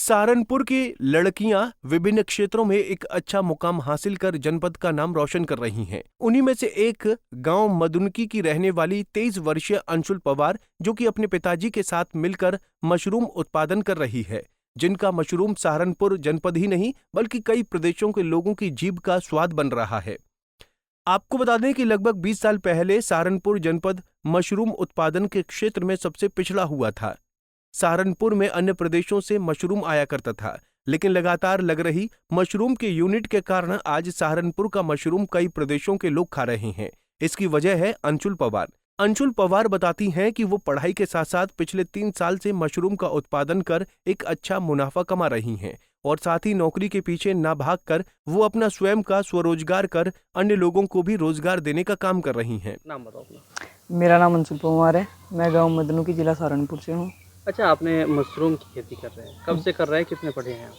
सहारनपुर की लड़कियां विभिन्न क्षेत्रों में एक अच्छा मुकाम हासिल कर जनपद का नाम रोशन कर रही हैं। उन्हीं में से एक गांव मदुनकी की रहने वाली 23 वर्षीय अंशुल पवार, जो कि अपने पिताजी के साथ मिलकर मशरूम उत्पादन कर रही है, जिनका मशरूम सहारनपुर जनपद ही नहीं बल्कि कई प्रदेशों के लोगों की जीभ का स्वाद बन रहा है। आपको बता दें कि लगभग 20 साल पहले सहारनपुर जनपद मशरूम उत्पादन के क्षेत्र में सबसे पिछड़ा हुआ था। सहारनपुर में अन्य प्रदेशों से मशरूम आया करता था, लेकिन लगातार लग रही मशरूम के यूनिट के कारण आज सहारनपुर का मशरूम कई प्रदेशों के लोग खा रहे हैं। इसकी वजह है अंशुल पवार। अंशुल पवार बताती हैं कि वो पढ़ाई के साथ साथ पिछले 3 साल से मशरूम का उत्पादन कर एक अच्छा मुनाफा कमा रही हैं और साथ ही नौकरी के पीछे ना भागकर वो अपना स्वयं का स्वरोजगार कर अन्य लोगों को भी रोजगार देने का काम कर रही हैं। नाम बताओ अपना। मेरा नाम अंशुल पवार है। मैं गांव मदनू जिला सहारनपुर से हूँ। अच्छा, आपने मशरूम की खेती कर रहे हैं, कब से कर रहे हैं, कितने पढ़े हैं आप?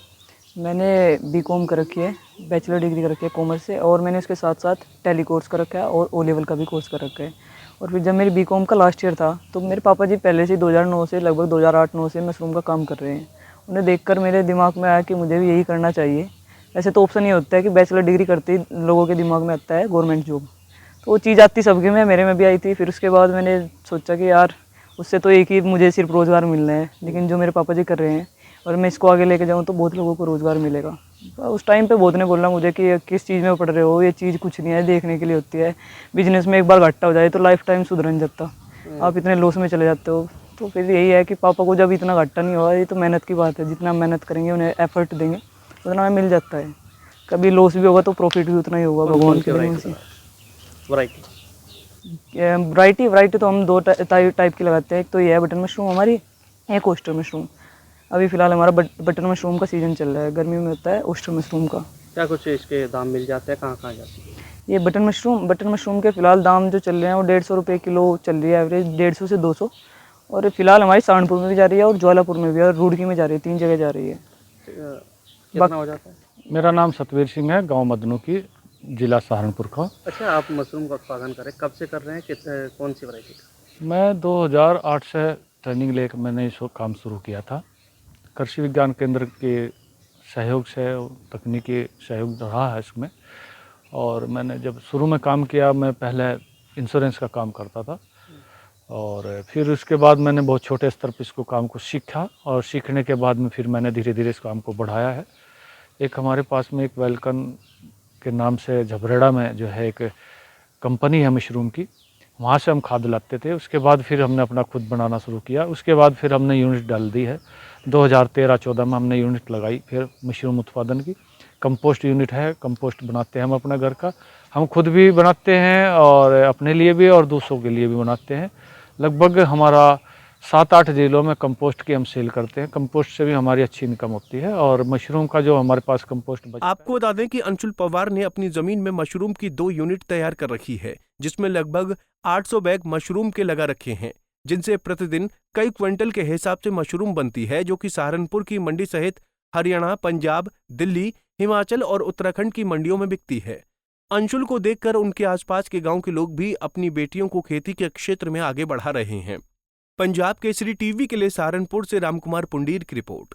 मैंने बीकॉम कर रखी है, बैचलर डिग्री कर रखी है कॉमर्स से, और मैंने इसके साथ साथ टैली कोर्स कर रखा है और ओ लेवल का भी कोर्स कर रखा है। और फिर जब मेरी बीकॉम का लास्ट ईयर था तो मेरे पापा जी पहले से 2009 से लगभग 2008-9 से मशरूम का काम कर रहे हैं। उन्हें देखकर मेरे दिमाग में आया कि मुझे भी यही करना चाहिए। ऐसे तो ऑप्शन ये होता है कि बैचलर डिग्री करते ही लोगों के दिमाग में आता है गवर्नमेंट जॉब, तो वो चीज़ आती सबके में, मेरे में भी आई थी। फिर उसके बाद मैंने सोचा कि यार उससे तो एक ही मुझे सिर्फ रोज़गार मिलना है, लेकिन जो मेरे पापा जी कर रहे हैं और मैं इसको आगे लेके जाऊँ तो बहुत लोगों को रोज़गार मिलेगा। उस टाइम पे बहुत ने बोला मुझे कि किस चीज़ में पढ़ रहे हो, ये चीज़ कुछ नहीं है, देखने के लिए होती है। बिजनेस में एक बार घाटा हो जाए तो लाइफ टाइम सुधर नहीं जाता, आप इतने लॉस में चले जाते हो। तो फिर यही है कि पापा को जब इतना घाटा नहीं हुआ, ये तो मेहनत की बात है, जितना मेहनत करेंगे उन्हें एफर्ट देंगे उतना हमें मिल जाता है। कभी लॉस भी होगा तो प्रॉफिट भी उतना ही होगा भगवान की देन से। वैरायटी तो हम 2 टाइप की लगाते हैं। एक तो ये है बटन मशरूम हमारी, एक ओस्टर मशरूम। अभी फ़िलहाल हमारा बटन मशरूम का सीज़न चल रहा है, गर्मी में होता है ओस्टर मशरूम का। क्या कुछ इसके दाम मिल जाते हैं, कहाँ कहाँ जाते हैं? ये बटन मशरूम के फ़िलहाल दाम जो चल रहे हैं वो 150 रुपये किलो चल रही है, एवरेज 150 से 200। और फिलहाल हमारी सहारनपुर में भी जा रही है और ज्वालापुर में भी और रुड़की में जा रही है, 3 जगह जा रही है। कितना हो जाता है? मेरा नाम सतवीर सिंह है, गांव मदनू की, जिला सहारनपुर का। अच्छा, आप मशरूम का उत्पादन करें, कब से कर रहे हैं, कौन सी वैरायटी का? मैं 2008 से ट्रेनिंग लेकर मैंने इस काम शुरू किया था। कृषि विज्ञान केंद्र के सहयोग से, तकनीकी सहयोग रहा है इसमें। और मैंने जब शुरू में काम किया, मैं पहले इंश्योरेंस का काम करता था और फिर उसके बाद मैंने बहुत छोटे स्तर पर इसको काम को सीखा और सीखने के बाद में फिर मैंने धीरे धीरे इस काम को बढ़ाया है। एक हमारे पास में एक वेलकन के नाम से झबरेड़ा में जो है एक कंपनी है मशरूम की, वहाँ से हम खाद लाते थे। उसके बाद फिर हमने अपना खुद बनाना शुरू किया। उसके बाद फिर हमने यूनिट डाल दी है। 2013-14 में हमने यूनिट लगाई फिर मशरूम उत्पादन की। कंपोस्ट यूनिट है, कंपोस्ट बनाते हैं हम अपना घर का, हम खुद भी बनाते हैं और अपने लिए भी और दूसरों के लिए भी बनाते हैं। लगभग हमारा 7-8 जिलों में कंपोस्ट की हम सेल करते हैं। कंपोस्ट से भी हमारी अच्छी इनकम होती है और मशरूम का जो हमारे पास कंपोस्ट बचता है। आपको बता दें कि अंशुल पवार ने अपनी जमीन में मशरूम की 2 यूनिट तैयार कर रखी है, जिसमें लगभग 800 बैग मशरूम के लगा रखे हैं, जिनसे प्रतिदिन कई क्विंटल के हिसाब से मशरूम बनती है, जो कि सहारनपुर की मंडी सहित हरियाणा, पंजाब, दिल्ली, हिमाचल और उत्तराखंड की मंडियों में बिकती है। अंशुल को देखकर उनके आसपास के गांव के लोग भी अपनी बेटियों को खेती के क्षेत्र में आगे बढ़ा रहे हैं। पंजाब केसरी टीवी के लिए सहारनपुर से रामकुमार पुंडीर की रिपोर्ट।